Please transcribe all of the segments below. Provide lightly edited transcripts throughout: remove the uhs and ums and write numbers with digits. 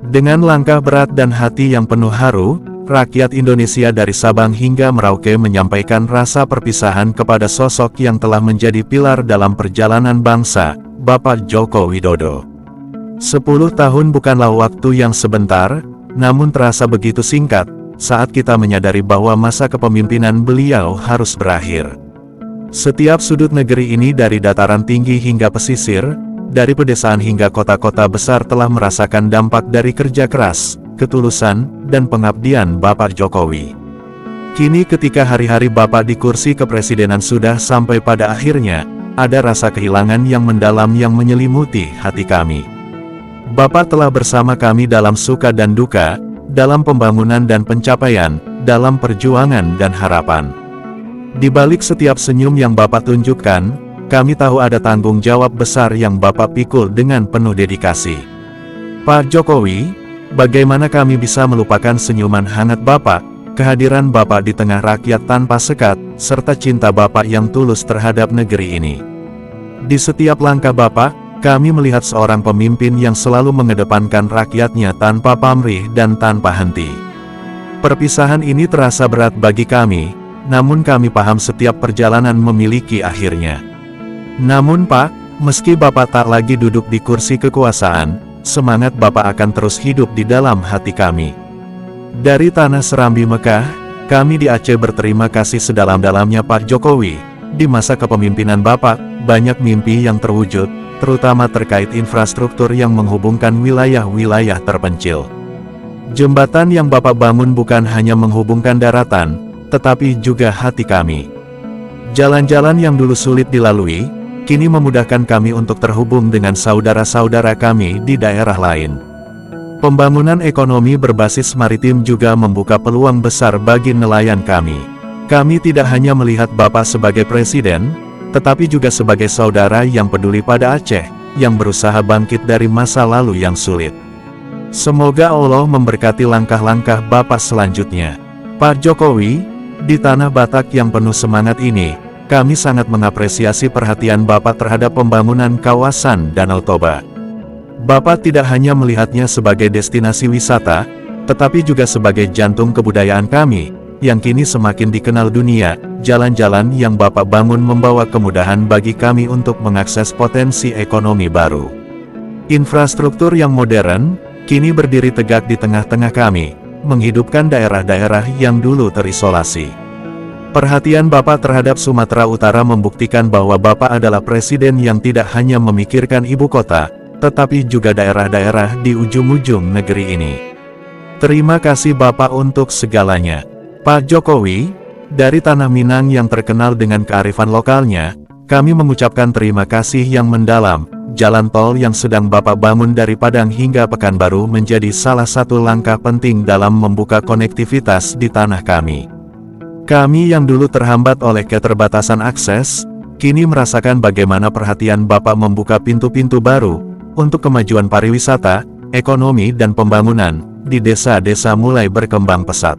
Dengan langkah berat dan hati yang penuh haru, rakyat Indonesia dari Sabang hingga Merauke menyampaikan rasa perpisahan kepada sosok yang telah menjadi pilar dalam perjalanan bangsa, Bapak Joko Widodo. 10 tahun bukanlah waktu yang sebentar, namun terasa begitu singkat, saat kita menyadari bahwa masa kepemimpinan beliau harus berakhir. Setiap sudut negeri ini dari dataran tinggi hingga pesisir, dari pedesaan hingga kota-kota besar telah merasakan dampak dari kerja keras, ketulusan, dan pengabdian Bapak Jokowi. Kini ketika hari-hari Bapak di kursi kepresidenan sudah sampai pada akhirnya, ada rasa kehilangan yang mendalam yang menyelimuti hati kami. Bapak telah bersama kami dalam suka dan duka, dalam pembangunan dan pencapaian, dalam perjuangan dan harapan. Di balik setiap senyum yang Bapak tunjukkan, kami tahu ada tanggung jawab besar yang Bapak pikul dengan penuh dedikasi. Pak Jokowi, bagaimana kami bisa melupakan senyuman hangat Bapak, kehadiran Bapak di tengah rakyat tanpa sekat, serta cinta Bapak yang tulus terhadap negeri ini. Di setiap langkah Bapak, kami melihat seorang pemimpin yang selalu mengedepankan rakyatnya tanpa pamrih dan tanpa henti. Perpisahan ini terasa berat bagi kami, namun kami paham setiap perjalanan memiliki akhirnya. Namun Pak, meski Bapak tak lagi duduk di kursi kekuasaan, semangat Bapak akan terus hidup di dalam hati kami. Dari tanah Serambi Mekah, kami di Aceh berterima kasih sedalam-dalamnya Pak Jokowi. Di masa kepemimpinan Bapak, banyak mimpi yang terwujud, terutama terkait infrastruktur yang menghubungkan wilayah-wilayah terpencil. Jembatan yang Bapak bangun bukan hanya menghubungkan daratan, tetapi juga hati kami. Jalan-jalan yang dulu sulit dilalui, kini memudahkan kami untuk terhubung dengan saudara-saudara kami di daerah lain. Pembangunan ekonomi berbasis maritim juga membuka peluang besar bagi nelayan kami. Kami tidak hanya melihat Bapak sebagai presiden, tetapi juga sebagai saudara yang peduli pada Aceh, yang berusaha bangkit dari masa lalu yang sulit. Semoga Allah memberkati langkah-langkah Bapak selanjutnya. Pak Jokowi, di tanah Batak yang penuh semangat ini, kami sangat mengapresiasi perhatian Bapak terhadap pembangunan kawasan Danau Toba. Bapak tidak hanya melihatnya sebagai destinasi wisata, tetapi juga sebagai jantung kebudayaan kami, yang kini semakin dikenal dunia. Jalan-jalan yang Bapak bangun membawa kemudahan bagi kami untuk mengakses potensi ekonomi baru. Infrastruktur yang modern, kini berdiri tegak di tengah-tengah kami, menghidupkan daerah-daerah yang dulu terisolasi. Perhatian Bapak terhadap Sumatera Utara membuktikan bahwa Bapak adalah presiden yang tidak hanya memikirkan ibu kota, tetapi juga daerah-daerah di ujung-ujung negeri ini. Terima kasih Bapak untuk segalanya. Pak Jokowi, dari tanah Minang yang terkenal dengan kearifan lokalnya, kami mengucapkan terima kasih yang mendalam. Jalan tol yang sedang Bapak bangun dari Padang hingga Pekanbaru menjadi salah satu langkah penting dalam membuka konektivitas di tanah kami. Kami yang dulu terhambat oleh keterbatasan akses, kini merasakan bagaimana perhatian Bapak membuka pintu-pintu baru, untuk kemajuan pariwisata, ekonomi dan pembangunan, di desa-desa mulai berkembang pesat.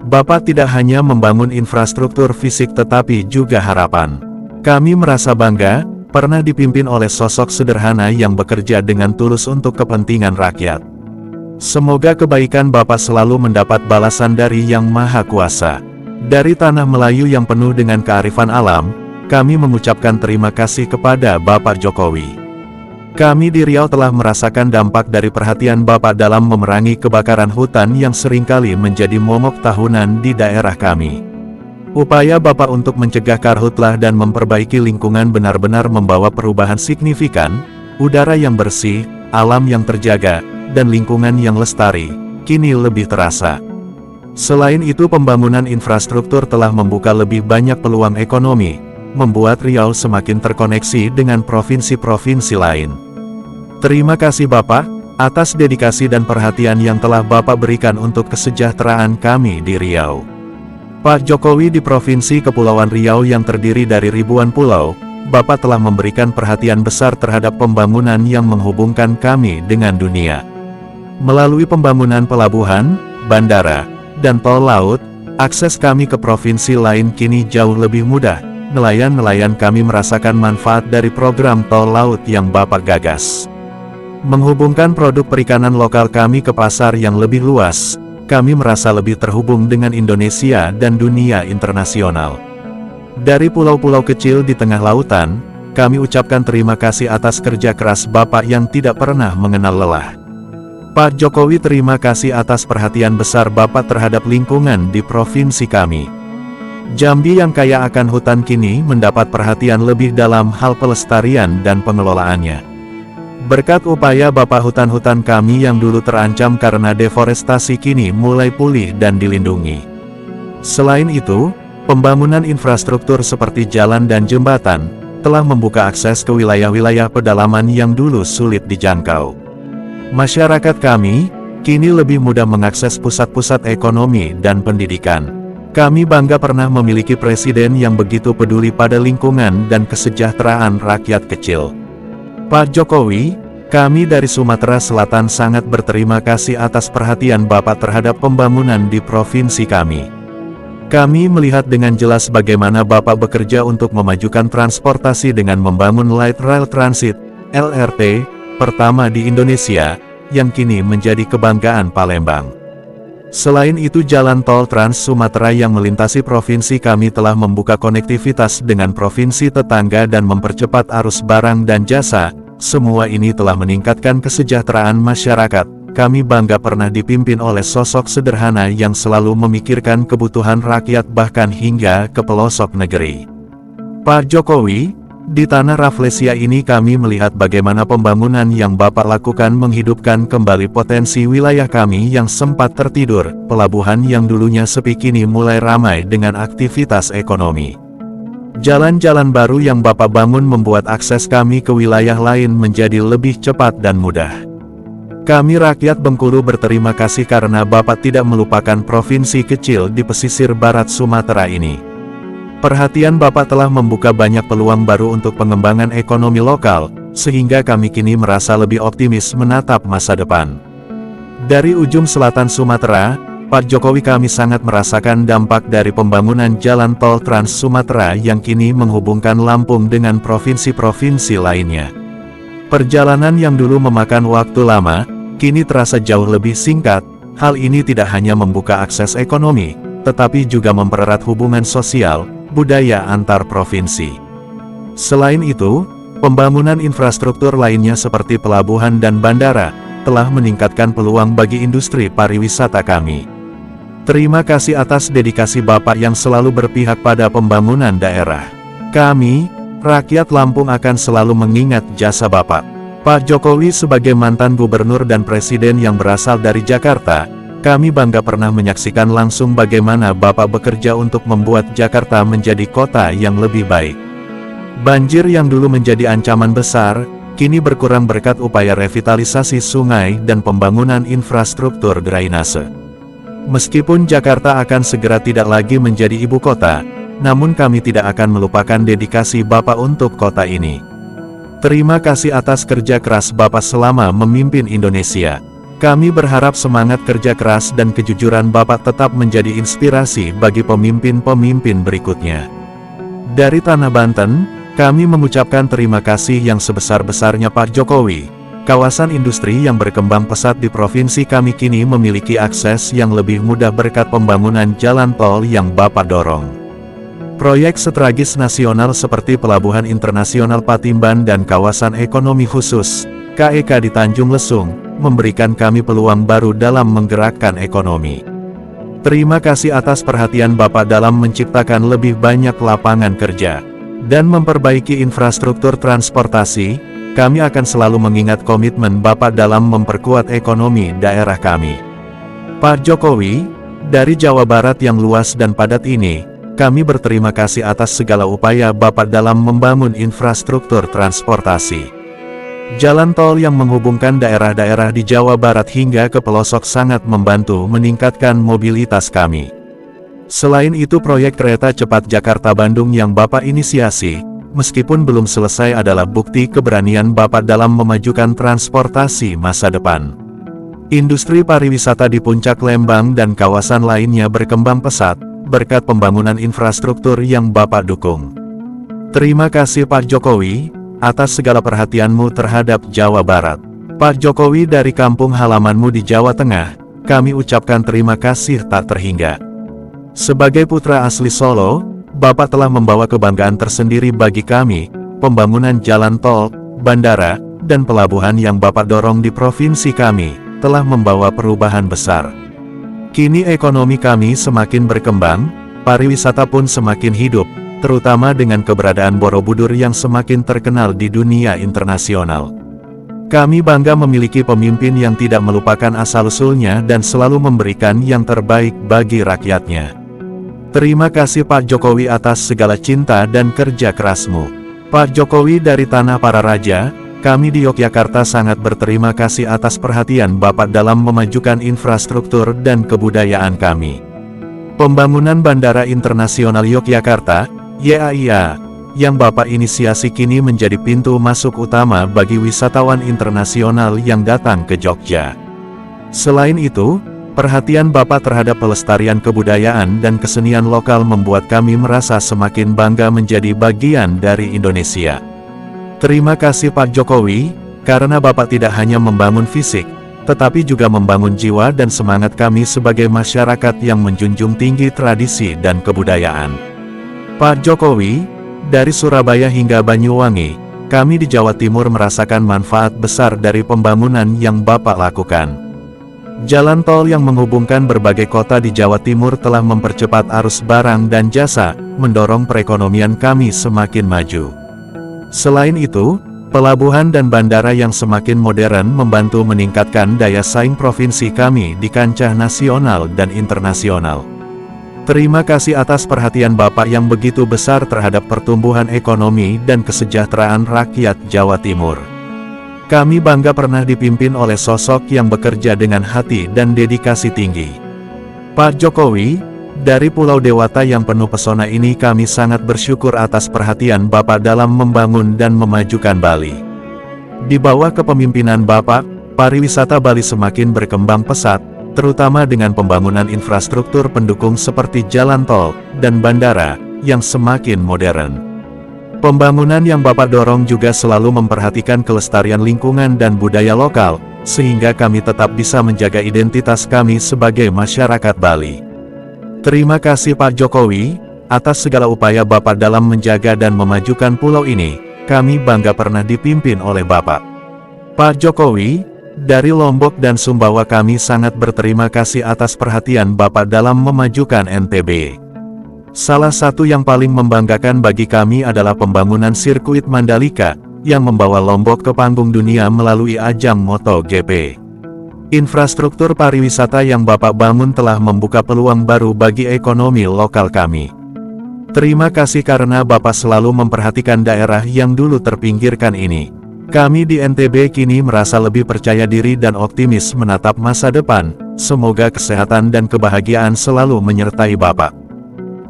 Bapak tidak hanya membangun infrastruktur fisik tetapi juga harapan. Kami merasa bangga, pernah dipimpin oleh sosok sederhana yang bekerja dengan tulus untuk kepentingan rakyat. Semoga kebaikan Bapak selalu mendapat balasan dari Yang Maha Kuasa. Dari tanah Melayu yang penuh dengan kearifan alam, kami mengucapkan terima kasih kepada Bapak Jokowi. Kami di Riau telah merasakan dampak dari perhatian Bapak dalam memerangi kebakaran hutan yang seringkali menjadi momok tahunan di daerah kami. Upaya Bapak untuk mencegah karhutlah dan memperbaiki lingkungan benar-benar membawa perubahan signifikan, udara yang bersih, alam yang terjaga, dan lingkungan yang lestari, kini lebih terasa. Selain itu pembangunan infrastruktur telah membuka lebih banyak peluang ekonomi, membuat Riau semakin terkoneksi dengan provinsi-provinsi lain. Terima kasih Bapak, atas dedikasi dan perhatian yang telah Bapak berikan untuk kesejahteraan kami di Riau. Pak Jokowi di Provinsi Kepulauan Riau yang terdiri dari ribuan pulau, Bapak telah memberikan perhatian besar terhadap pembangunan yang menghubungkan kami dengan dunia. Melalui pembangunan pelabuhan, bandara, dan tol laut, akses kami ke provinsi lain kini jauh lebih mudah. Nelayan-nelayan kami merasakan manfaat dari program tol laut yang Bapak gagas. Menghubungkan produk perikanan lokal kami ke pasar yang lebih luas, kami merasa lebih terhubung dengan Indonesia dan dunia internasional. Dari pulau-pulau kecil di tengah lautan, kami ucapkan terima kasih atas kerja keras Bapak yang tidak pernah mengenal lelah. Pak Jokowi, terima kasih atas perhatian besar Bapak terhadap lingkungan di provinsi kami. Jambi yang kaya akan hutan kini mendapat perhatian lebih dalam hal pelestarian dan pengelolaannya. Berkat upaya Bapak, hutan-hutan kami yang dulu terancam karena deforestasi kini mulai pulih dan dilindungi. Selain itu, pembangunan infrastruktur seperti jalan dan jembatan telah membuka akses ke wilayah-wilayah pedalaman yang dulu sulit dijangkau. Masyarakat kami kini lebih mudah mengakses pusat-pusat ekonomi dan pendidikan. Kami bangga pernah memiliki presiden yang begitu peduli pada lingkungan dan kesejahteraan rakyat kecil. Pak Jokowi, kami dari Sumatera Selatan sangat berterima kasih atas perhatian Bapak terhadap pembangunan di provinsi kami. Kami melihat dengan jelas bagaimana Bapak bekerja untuk memajukan transportasi dengan membangun Light Rail Transit, LRT, pertama di Indonesia, yang kini menjadi kebanggaan Palembang. Selain itu, jalan tol Trans Sumatera yang melintasi provinsi kami telah membuka konektivitas dengan provinsi tetangga dan mempercepat arus barang dan jasa. Semua ini telah meningkatkan kesejahteraan masyarakat. Kami bangga pernah dipimpin oleh sosok sederhana yang selalu memikirkan kebutuhan rakyat bahkan hingga ke pelosok negeri. Pak Jokowi, di tanah Rafflesia ini kami melihat bagaimana pembangunan yang Bapak lakukan menghidupkan kembali potensi wilayah kami yang sempat tertidur. Pelabuhan yang dulunya sepi kini mulai ramai dengan aktivitas ekonomi. Jalan-jalan baru yang Bapak bangun membuat akses kami ke wilayah lain menjadi lebih cepat dan mudah. Kami rakyat Bengkulu berterima kasih karena Bapak tidak melupakan provinsi kecil di pesisir barat Sumatera ini. Perhatian Bapak telah membuka banyak peluang baru untuk pengembangan ekonomi lokal, sehingga kami kini merasa lebih optimis menatap masa depan. Dari ujung selatan Sumatera, Pak Jokowi, kami sangat merasakan dampak dari pembangunan jalan tol Trans Sumatera yang kini menghubungkan Lampung dengan provinsi-provinsi lainnya. Perjalanan yang dulu memakan waktu lama, kini terasa jauh lebih singkat. Hal ini tidak hanya membuka akses ekonomi, tetapi juga mempererat hubungan sosial, budaya antar provinsi. Selain itu, pembangunan infrastruktur lainnya seperti pelabuhan dan bandara, telah meningkatkan peluang bagi industri pariwisata kami. Terima kasih atas dedikasi Bapak yang selalu berpihak pada pembangunan daerah. Kami, rakyat Lampung akan selalu mengingat jasa Bapak. Pak Jokowi sebagai mantan gubernur dan presiden yang berasal dari Jakarta, kami bangga pernah menyaksikan langsung bagaimana Bapak bekerja untuk membuat Jakarta menjadi kota yang lebih baik. Banjir yang dulu menjadi ancaman besar, kini berkurang berkat upaya revitalisasi sungai dan pembangunan infrastruktur drainase. Meskipun Jakarta akan segera tidak lagi menjadi ibu kota, namun kami tidak akan melupakan dedikasi Bapak untuk kota ini. Terima kasih atas kerja keras Bapak selama memimpin Indonesia. Kami berharap semangat kerja keras dan kejujuran Bapak tetap menjadi inspirasi bagi pemimpin-pemimpin berikutnya. Dari Tanah Banten, kami mengucapkan terima kasih yang sebesar-besarnya Pak Jokowi. Kawasan industri yang berkembang pesat di provinsi kami kini memiliki akses yang lebih mudah berkat pembangunan jalan tol yang Bapak dorong. Proyek strategis nasional seperti Pelabuhan Internasional Patimban dan Kawasan Ekonomi Khusus, KEK di Tanjung Lesung, memberikan kami peluang baru dalam menggerakkan ekonomi. Terima kasih atas perhatian Bapak dalam menciptakan lebih banyak lapangan kerja dan memperbaiki infrastruktur transportasi. Kami akan selalu mengingat komitmen Bapak dalam memperkuat ekonomi daerah kami. Pak Jokowi, dari Jawa Barat yang luas dan padat ini, kami berterima kasih atas segala upaya Bapak dalam membangun infrastruktur transportasi. Jalan tol yang menghubungkan daerah-daerah di Jawa Barat hingga ke pelosok sangat membantu meningkatkan mobilitas kami. Selain itu, proyek kereta cepat Jakarta-Bandung yang Bapak inisiasi, meskipun belum selesai, adalah bukti keberanian Bapak dalam memajukan transportasi masa depan. Industri pariwisata di Puncak Lembang dan kawasan lainnya berkembang pesat, berkat pembangunan infrastruktur yang Bapak dukung. Terima kasih Pak Jokowi, atas segala perhatianmu terhadap Jawa Barat. Pak Jokowi dari kampung halamanmu di Jawa Tengah, kami ucapkan terima kasih tak terhingga. Sebagai putra asli Solo, Bapak telah membawa kebanggaan tersendiri bagi kami, pembangunan jalan tol, bandara, dan pelabuhan yang Bapak dorong di provinsi kami, telah membawa perubahan besar. Kini ekonomi kami semakin berkembang, pariwisata pun semakin hidup, terutama dengan keberadaan Borobudur yang semakin terkenal di dunia internasional. Kami bangga memiliki pemimpin yang tidak melupakan asal-usulnya dan selalu memberikan yang terbaik bagi rakyatnya. Terima kasih Pak Jokowi atas segala cinta dan kerja kerasmu. Pak Jokowi dari Tanah Para Raja, kami di Yogyakarta sangat berterima kasih atas perhatian Bapak dalam memajukan infrastruktur dan kebudayaan kami. Pembangunan Bandara Internasional Yogyakarta, YAIA, yang Bapak inisiasi kini menjadi pintu masuk utama bagi wisatawan internasional yang datang ke Jogja. Selain itu, perhatian Bapak terhadap pelestarian kebudayaan dan kesenian lokal membuat kami merasa semakin bangga menjadi bagian dari Indonesia. Terima kasih Pak Jokowi, karena Bapak tidak hanya membangun fisik, tetapi juga membangun jiwa dan semangat kami sebagai masyarakat yang menjunjung tinggi tradisi dan kebudayaan. Pak Jokowi, dari Surabaya hingga Banyuwangi, kami di Jawa Timur merasakan manfaat besar dari pembangunan yang Bapak lakukan. Jalan tol yang menghubungkan berbagai kota di Jawa Timur telah mempercepat arus barang dan jasa, mendorong perekonomian kami semakin maju. Selain itu, pelabuhan dan bandara yang semakin modern membantu meningkatkan daya saing provinsi kami di kancah nasional dan internasional. Terima kasih atas perhatian Bapak yang begitu besar terhadap pertumbuhan ekonomi dan kesejahteraan rakyat Jawa Timur. Kami bangga pernah dipimpin oleh sosok yang bekerja dengan hati dan dedikasi tinggi. Pak Jokowi, dari Pulau Dewata yang penuh pesona ini kami sangat bersyukur atas perhatian Bapak dalam membangun dan memajukan Bali. Di bawah kepemimpinan Bapak, pariwisata Bali semakin berkembang pesat, terutama dengan pembangunan infrastruktur pendukung seperti jalan tol dan bandara yang semakin modern. Pembangunan yang Bapak dorong juga selalu memperhatikan kelestarian lingkungan dan budaya lokal, sehingga kami tetap bisa menjaga identitas kami sebagai masyarakat Bali. Terima kasih Pak Jokowi, atas segala upaya Bapak dalam menjaga dan memajukan pulau ini, kami bangga pernah dipimpin oleh Bapak. Pak Jokowi, dari Lombok dan Sumbawa kami sangat berterima kasih atas perhatian Bapak dalam memajukan NTB. Salah satu yang paling membanggakan bagi kami adalah pembangunan sirkuit Mandalika, yang membawa Lombok ke panggung dunia melalui ajang MotoGP. Infrastruktur pariwisata yang Bapak bangun telah membuka peluang baru bagi ekonomi lokal kami. Terima kasih karena Bapak selalu memperhatikan daerah yang dulu terpinggirkan ini. Kami di NTB kini merasa lebih percaya diri dan optimis menatap masa depan. Semoga kesehatan dan kebahagiaan selalu menyertai Bapak.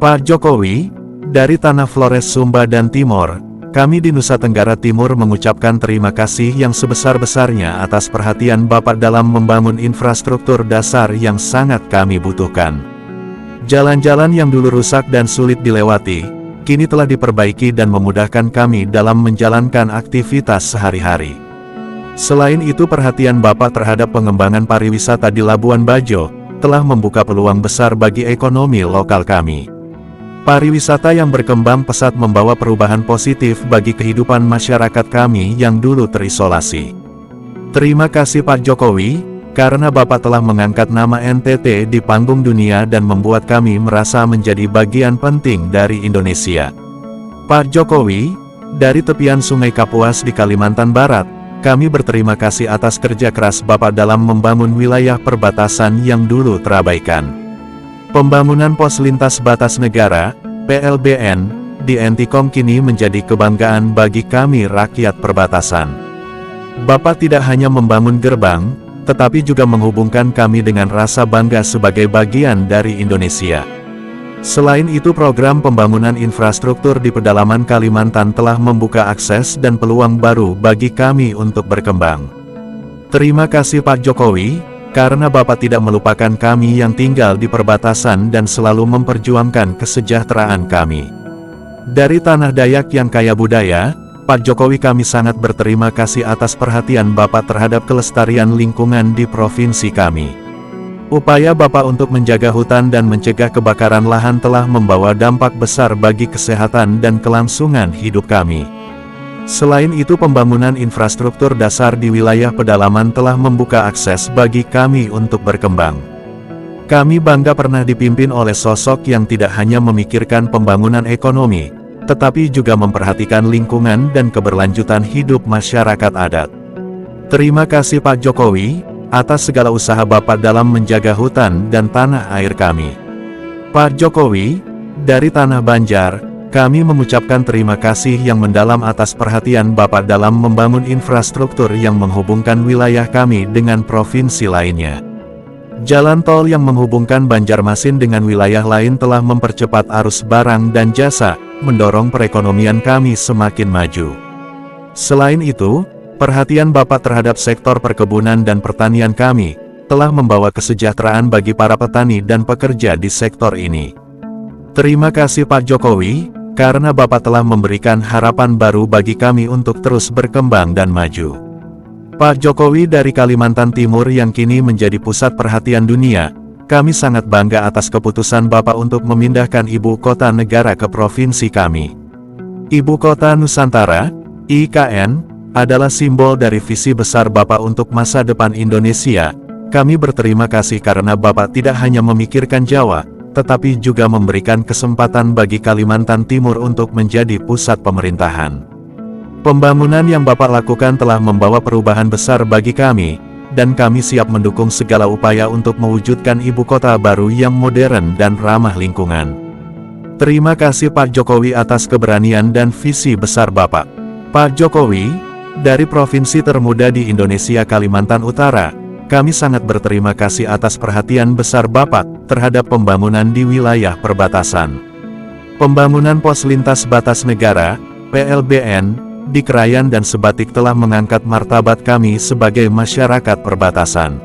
Pak Jokowi, dari Tanah Flores Sumba dan Timor, kami di Nusa Tenggara Timur mengucapkan terima kasih yang sebesar-besarnya atas perhatian Bapak dalam membangun infrastruktur dasar yang sangat kami butuhkan. Jalan-jalan yang dulu rusak dan sulit dilewati, kini telah diperbaiki dan memudahkan kami dalam menjalankan aktivitas sehari-hari. Selain itu perhatian Bapak terhadap pengembangan pariwisata di Labuan Bajo, telah membuka peluang besar bagi ekonomi lokal kami. Pariwisata yang berkembang pesat membawa perubahan positif bagi kehidupan masyarakat kami yang dulu terisolasi. Terima kasih Pak Jokowi, karena Bapak telah mengangkat nama NTT di panggung dunia dan membuat kami merasa menjadi bagian penting dari Indonesia. Pak Jokowi, dari tepian Sungai Kapuas di Kalimantan Barat, kami berterima kasih atas kerja keras Bapak dalam membangun wilayah perbatasan yang dulu terabaikan. Pembangunan pos lintas batas negara, PLBN, di Ntkong kini menjadi kebanggaan bagi kami rakyat perbatasan. Bapak tidak hanya membangun gerbang, tetapi juga menghubungkan kami dengan rasa bangga sebagai bagian dari Indonesia. Selain itu program pembangunan infrastruktur di pedalaman Kalimantan telah membuka akses dan peluang baru bagi kami untuk berkembang. Terima kasih Pak Jokowi, karena Bapak tidak melupakan kami yang tinggal di perbatasan dan selalu memperjuangkan kesejahteraan kami. Dari tanah Dayak yang kaya budaya, Pak Jokowi, kami sangat berterima kasih atas perhatian Bapak terhadap kelestarian lingkungan di provinsi kami. Upaya Bapak untuk menjaga hutan dan mencegah kebakaran lahan telah membawa dampak besar bagi kesehatan dan kelangsungan hidup kami. Selain itu, pembangunan infrastruktur dasar di wilayah pedalaman telah membuka akses bagi kami untuk berkembang. Kami bangga pernah dipimpin oleh sosok yang tidak hanya memikirkan pembangunan ekonomi, tetapi juga memperhatikan lingkungan dan keberlanjutan hidup masyarakat adat. Terima kasih Pak Jokowi, atas segala usaha Bapak dalam menjaga hutan dan tanah air kami. Pak Jokowi, dari Tanah Banjar, kami mengucapkan terima kasih yang mendalam atas perhatian Bapak dalam membangun infrastruktur yang menghubungkan wilayah kami dengan provinsi lainnya. Jalan tol yang menghubungkan Banjarmasin dengan wilayah lain telah mempercepat arus barang dan jasa, mendorong perekonomian kami semakin maju. Selain itu, perhatian Bapak terhadap sektor perkebunan dan pertanian kami, telah membawa kesejahteraan bagi para petani dan pekerja di sektor ini. Terima kasih Pak Jokowi, karena Bapak telah memberikan harapan baru bagi kami untuk terus berkembang dan maju. Pak Jokowi dari Kalimantan Timur yang kini menjadi pusat perhatian dunia, kami sangat bangga atas keputusan Bapak untuk memindahkan ibu kota negara ke provinsi kami. Ibu Kota Nusantara, IKN, adalah simbol dari visi besar Bapak untuk masa depan Indonesia. Kami berterima kasih karena Bapak tidak hanya memikirkan Jawa, tetapi juga memberikan kesempatan bagi Kalimantan Timur untuk menjadi pusat pemerintahan. Pembangunan yang Bapak lakukan telah membawa perubahan besar bagi kami, dan kami siap mendukung segala upaya untuk mewujudkan ibu kota baru yang modern dan ramah lingkungan. Terima kasih Pak Jokowi atas keberanian dan visi besar Bapak. Pak Jokowi, dari provinsi termuda di Indonesia Kalimantan Utara, kami sangat berterima kasih atas perhatian besar Bapak terhadap pembangunan di wilayah perbatasan. Pembangunan pos lintas batas negara, PLBN, di Krayan dan Sebatik telah mengangkat martabat kami sebagai masyarakat perbatasan.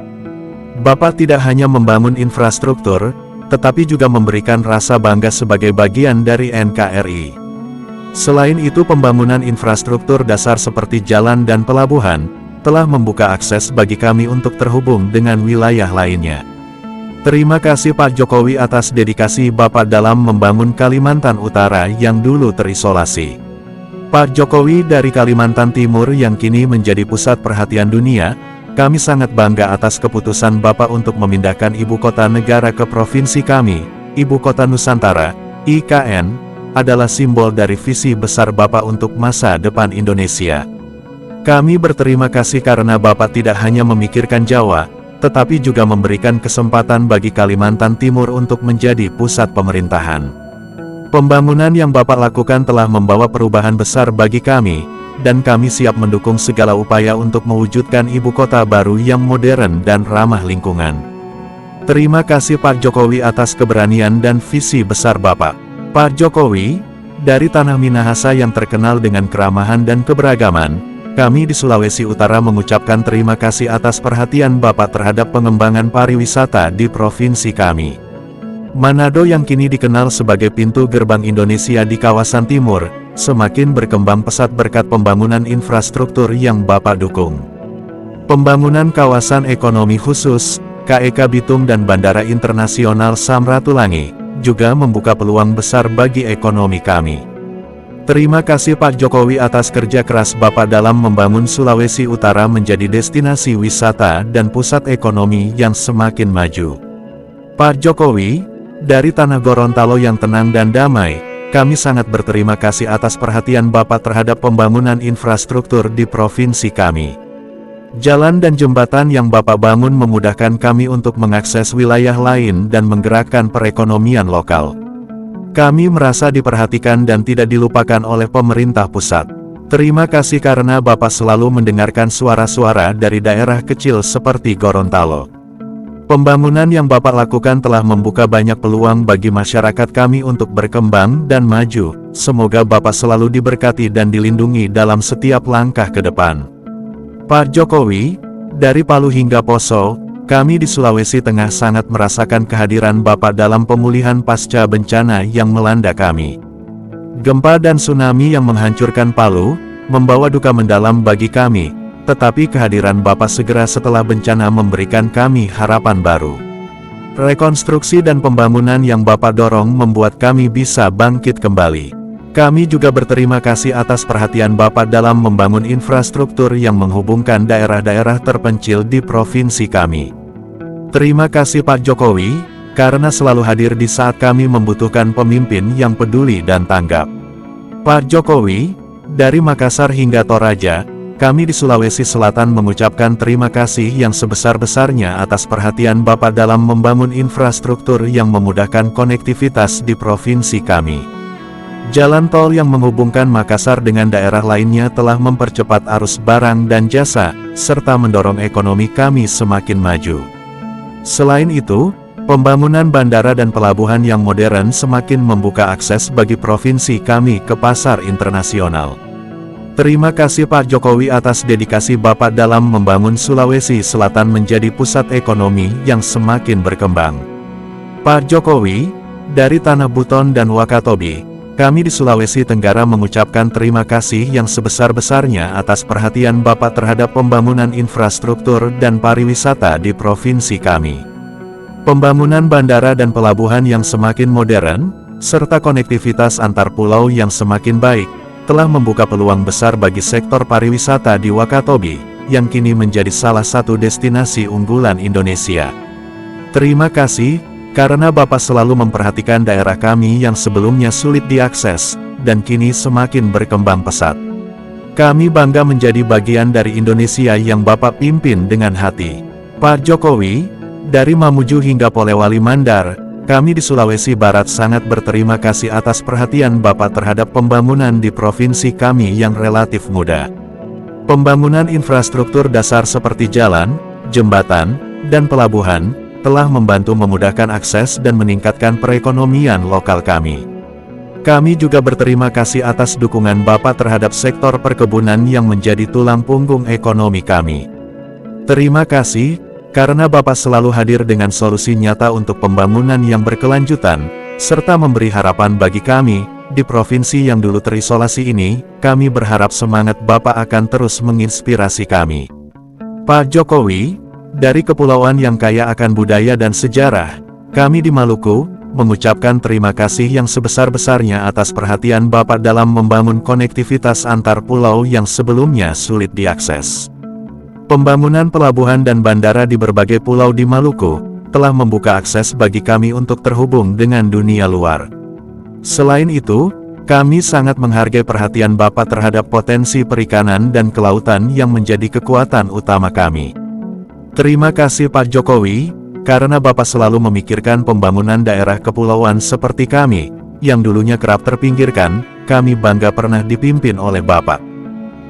Bapak tidak hanya membangun infrastruktur, tetapi juga memberikan rasa bangga sebagai bagian dari NKRI. Selain itu, pembangunan infrastruktur dasar seperti jalan dan pelabuhan, telah membuka akses bagi kami untuk terhubung dengan wilayah lainnya. Terima kasih Pak Jokowi atas dedikasi Bapak dalam membangun Kalimantan Utara yang dulu terisolasi. Pak Jokowi dari Kalimantan Timur yang kini menjadi pusat perhatian dunia, kami sangat bangga atas keputusan Bapak untuk memindahkan ibu kota negara ke provinsi kami. Ibu Kota Nusantara, IKN, adalah simbol dari visi besar Bapak untuk masa depan Indonesia. Kami berterima kasih karena Bapak tidak hanya memikirkan Jawa, tetapi juga memberikan kesempatan bagi Kalimantan Timur untuk menjadi pusat pemerintahan. Pembangunan yang Bapak lakukan telah membawa perubahan besar bagi kami, dan kami siap mendukung segala upaya untuk mewujudkan ibu kota baru yang modern dan ramah lingkungan. Terima kasih Pak Jokowi atas keberanian dan visi besar Bapak. Pak Jokowi, dari Tanah Minahasa yang terkenal dengan keramahan dan keberagaman, kami di Sulawesi Utara mengucapkan terima kasih atas perhatian Bapak terhadap pengembangan pariwisata di provinsi kami. Manado yang kini dikenal sebagai pintu gerbang Indonesia di kawasan timur, semakin berkembang pesat berkat pembangunan infrastruktur yang Bapak dukung. Pembangunan kawasan ekonomi khusus, KEK Bitung dan Bandara Internasional Samratulangi, juga membuka peluang besar bagi ekonomi kami. Terima kasih Pak Jokowi atas kerja keras Bapak dalam membangun Sulawesi Utara menjadi destinasi wisata dan pusat ekonomi yang semakin maju. Pak Jokowi, dari Tanah Gorontalo yang tenang dan damai, kami sangat berterima kasih atas perhatian Bapak terhadap pembangunan infrastruktur di provinsi kami. Jalan dan jembatan yang Bapak bangun memudahkan kami untuk mengakses wilayah lain dan menggerakkan perekonomian lokal. Kami merasa diperhatikan dan tidak dilupakan oleh pemerintah pusat. Terima kasih karena Bapak selalu mendengarkan suara-suara dari daerah kecil seperti Gorontalo. Pembangunan yang Bapak lakukan telah membuka banyak peluang bagi masyarakat kami untuk berkembang dan maju. Semoga Bapak selalu diberkati dan dilindungi dalam setiap langkah ke depan. Pak Jokowi, dari Palu hingga Poso, kami di Sulawesi Tengah sangat merasakan kehadiran Bapak dalam pemulihan pasca bencana yang melanda kami. Gempa dan tsunami yang menghancurkan Palu, membawa duka mendalam bagi kami, tetapi kehadiran Bapak segera setelah bencana memberikan kami harapan baru. Rekonstruksi dan pembangunan yang Bapak dorong membuat kami bisa bangkit kembali. Kami juga berterima kasih atas perhatian Bapak dalam membangun infrastruktur yang menghubungkan daerah-daerah terpencil di provinsi kami. Terima kasih Pak Jokowi, karena selalu hadir di saat kami membutuhkan pemimpin yang peduli dan tanggap. Pak Jokowi, dari Makassar hingga Toraja, kami di Sulawesi Selatan mengucapkan terima kasih yang sebesar-besarnya atas perhatian Bapak dalam membangun infrastruktur yang memudahkan konektivitas di provinsi kami. Jalan tol yang menghubungkan Makassar dengan daerah lainnya telah mempercepat arus barang dan jasa, serta mendorong ekonomi kami semakin maju. Selain itu, pembangunan bandara dan pelabuhan yang modern semakin membuka akses bagi provinsi kami ke pasar internasional. Terima kasih Pak Jokowi atas dedikasi Bapak dalam membangun Sulawesi Selatan menjadi pusat ekonomi yang semakin berkembang. Pak Jokowi, dari Tanah Buton dan Wakatobi, kami di Sulawesi Tenggara mengucapkan terima kasih yang sebesar-besarnya atas perhatian Bapak terhadap pembangunan infrastruktur dan pariwisata di provinsi kami. Pembangunan bandara dan pelabuhan yang semakin modern, serta konektivitas antar pulau yang semakin baik, telah membuka peluang besar bagi sektor pariwisata di Wakatobi, yang kini menjadi salah satu destinasi unggulan Indonesia. Terima kasih, karena Bapak selalu memperhatikan daerah kami yang sebelumnya sulit diakses, dan kini semakin berkembang pesat. Kami bangga menjadi bagian dari Indonesia yang Bapak pimpin dengan hati. Pak Jokowi, dari Mamuju hingga Polewali Mandar, kami di Sulawesi Barat sangat berterima kasih atas perhatian Bapak terhadap pembangunan di provinsi kami yang relatif muda. Pembangunan infrastruktur dasar seperti jalan, jembatan, dan pelabuhan, telah membantu memudahkan akses dan meningkatkan perekonomian lokal kami. Kami juga berterima kasih atas dukungan Bapak terhadap sektor perkebunan yang menjadi tulang punggung ekonomi kami. Terima kasih, karena Bapak selalu hadir dengan solusi nyata untuk pembangunan yang berkelanjutan, serta memberi harapan bagi kami, di provinsi yang dulu terisolasi ini, kami berharap semangat Bapak akan terus menginspirasi kami. Pak Jokowi, dari kepulauan yang kaya akan budaya dan sejarah, kami di Maluku, mengucapkan terima kasih yang sebesar-besarnya atas perhatian Bapak dalam membangun konektivitas antar pulau yang sebelumnya sulit diakses. Pembangunan pelabuhan dan bandara di berbagai pulau di Maluku, telah membuka akses bagi kami untuk terhubung dengan dunia luar. Selain itu, kami sangat menghargai perhatian Bapak terhadap potensi perikanan dan kelautan yang menjadi kekuatan utama kami. Terima kasih Pak Jokowi, karena Bapak selalu memikirkan pembangunan daerah kepulauan seperti kami, yang dulunya kerap terpinggirkan, kami bangga pernah dipimpin oleh Bapak.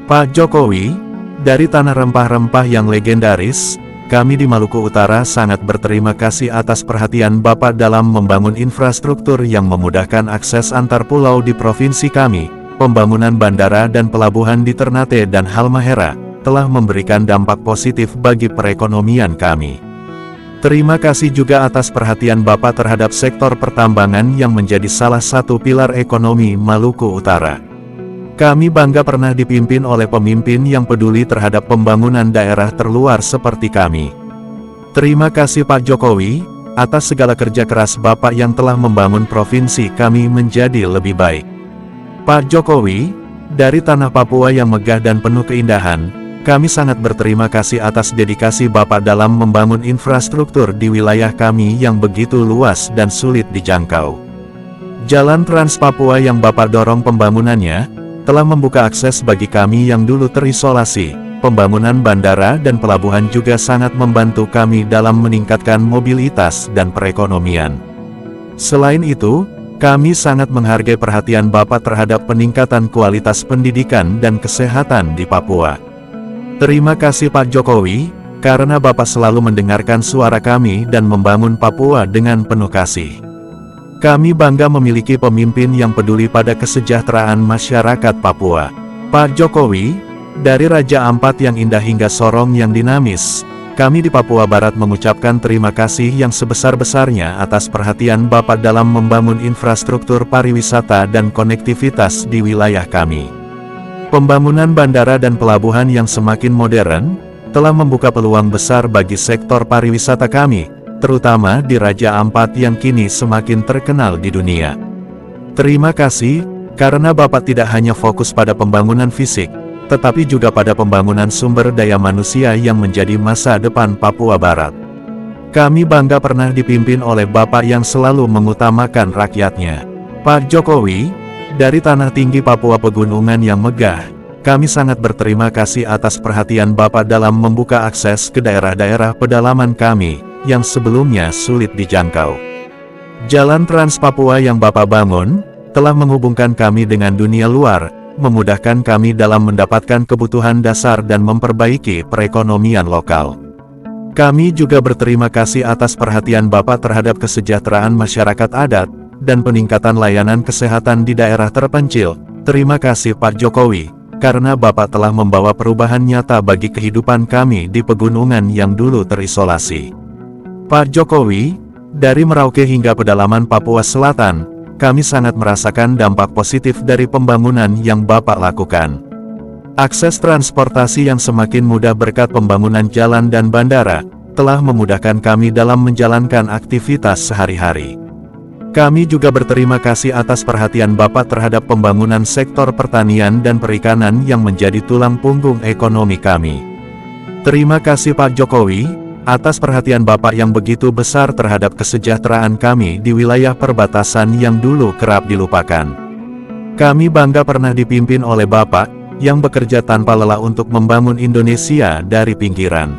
Pak Jokowi, dari tanah rempah-rempah yang legendaris, kami di Maluku Utara sangat berterima kasih atas perhatian Bapak dalam membangun infrastruktur yang memudahkan akses antar pulau di provinsi kami. Pembangunan bandara dan pelabuhan di Ternate dan Halmahera telah memberikan dampak positif bagi perekonomian kami. Terima kasih juga atas perhatian Bapak terhadap sektor pertambangan yang menjadi salah satu pilar ekonomi Maluku Utara. Kami bangga pernah dipimpin oleh pemimpin yang peduli terhadap pembangunan daerah terluar seperti kami. Terima kasih Pak Jokowi, atas segala kerja keras Bapak yang telah membangun provinsi kami menjadi lebih baik. Pak Jokowi, dari tanah Papua yang megah dan penuh keindahan, kami sangat berterima kasih atas dedikasi Bapak dalam membangun infrastruktur di wilayah kami yang begitu luas dan sulit dijangkau. Jalan Trans Papua yang Bapak dorong pembangunannya, telah membuka akses bagi kami yang dulu terisolasi. Pembangunan bandara dan pelabuhan juga sangat membantu kami dalam meningkatkan mobilitas dan perekonomian. Selain itu, kami sangat menghargai perhatian Bapak terhadap peningkatan kualitas pendidikan dan kesehatan di Papua. Terima kasih Pak Jokowi, karena Bapak selalu mendengarkan suara kami dan membangun Papua dengan penuh kasih. Kami bangga memiliki pemimpin yang peduli pada kesejahteraan masyarakat Papua. Pak Jokowi, dari Raja Ampat yang indah hingga Sorong yang dinamis, kami di Papua Barat mengucapkan terima kasih yang sebesar-besarnya atas perhatian Bapak dalam membangun infrastruktur pariwisata dan konektivitas di wilayah kami. Pembangunan bandara dan pelabuhan yang semakin modern, telah membuka peluang besar bagi sektor pariwisata kami, terutama di Raja Ampat yang kini semakin terkenal di dunia. Terima kasih, karena Bapak tidak hanya fokus pada pembangunan fisik, tetapi juga pada pembangunan sumber daya manusia yang menjadi masa depan Papua Barat. Kami bangga pernah dipimpin oleh Bapak yang selalu mengutamakan rakyatnya. Pak Jokowi, dari Tanah Tinggi Papua Pegunungan yang megah, kami sangat berterima kasih atas perhatian Bapak dalam membuka akses ke daerah-daerah pedalaman kami, yang sebelumnya sulit dijangkau. Jalan Trans Papua yang Bapak bangun, telah menghubungkan kami dengan dunia luar, memudahkan kami dalam mendapatkan kebutuhan dasar dan memperbaiki perekonomian lokal. Kami juga berterima kasih atas perhatian Bapak terhadap kesejahteraan masyarakat adat, dan peningkatan layanan kesehatan di daerah terpencil. Terima kasih Pak Jokowi, karena Bapak telah membawa perubahan nyata bagi kehidupan kami di pegunungan yang dulu terisolasi. Pak Jokowi, dari Merauke hingga pedalaman Papua Selatan, kami sangat merasakan dampak positif dari pembangunan yang Bapak lakukan. Akses transportasi yang semakin mudah berkat pembangunan jalan dan bandara, telah memudahkan kami dalam menjalankan aktivitas sehari-hari. Kami juga berterima kasih atas perhatian Bapak terhadap pembangunan sektor pertanian dan perikanan yang menjadi tulang punggung ekonomi kami. Terima kasih Pak Jokowi, atas perhatian Bapak yang begitu besar terhadap kesejahteraan kami di wilayah perbatasan yang dulu kerap dilupakan. Kami bangga pernah dipimpin oleh Bapak, yang bekerja tanpa lelah untuk membangun Indonesia dari pinggiran.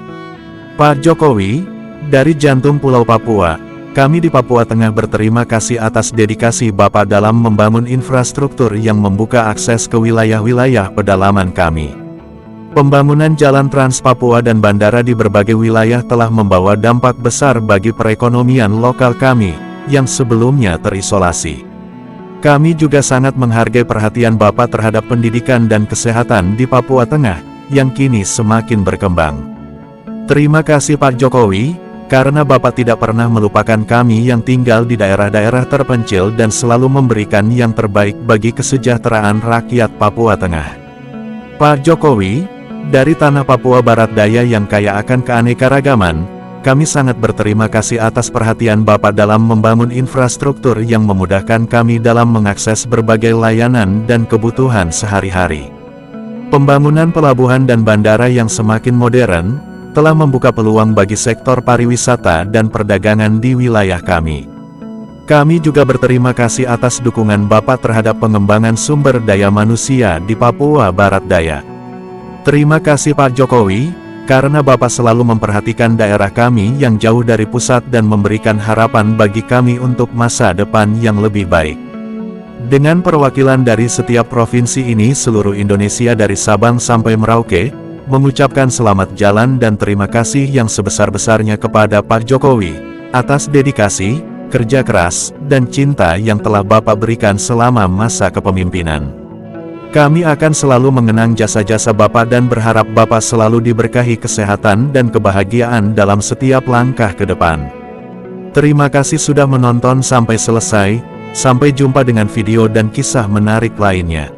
Pak Jokowi, dari jantung Pulau Papua, kami di Papua Tengah berterima kasih atas dedikasi Bapak dalam membangun infrastruktur yang membuka akses ke wilayah-wilayah pedalaman kami. Pembangunan jalan Trans Papua dan bandara di berbagai wilayah telah membawa dampak besar bagi perekonomian lokal kami, yang sebelumnya terisolasi. Kami juga sangat menghargai perhatian Bapak terhadap pendidikan dan kesehatan di Papua Tengah, yang kini semakin berkembang. Terima kasih Pak Jokowi, karena Bapak tidak pernah melupakan kami yang tinggal di daerah-daerah terpencil dan selalu memberikan yang terbaik bagi kesejahteraan rakyat Papua Tengah. Pak Jokowi, dari tanah Papua Barat Daya yang kaya akan keanekaragaman, kami sangat berterima kasih atas perhatian Bapak dalam membangun infrastruktur yang memudahkan kami dalam mengakses berbagai layanan dan kebutuhan sehari-hari. Pembangunan pelabuhan dan bandara yang semakin modern, telah membuka peluang bagi sektor pariwisata dan perdagangan di wilayah kami. Kami juga berterima kasih atas dukungan Bapak terhadap pengembangan sumber daya manusia di Papua Barat Daya. Terima kasih Pak Jokowi, karena Bapak selalu memperhatikan daerah kami yang jauh dari pusat dan memberikan harapan bagi kami untuk masa depan yang lebih baik. Dengan perwakilan dari setiap provinsi ini, seluruh Indonesia dari Sabang sampai Merauke, mengucapkan selamat jalan dan terima kasih yang sebesar-besarnya kepada Pak Jokowi, atas dedikasi, kerja keras, dan cinta yang telah Bapak berikan selama masa kepemimpinan. Kami akan selalu mengenang jasa-jasa Bapak dan berharap Bapak selalu diberkahi kesehatan dan kebahagiaan dalam setiap langkah ke depan. Terima kasih sudah menonton sampai selesai, sampai jumpa dengan video dan kisah menarik lainnya.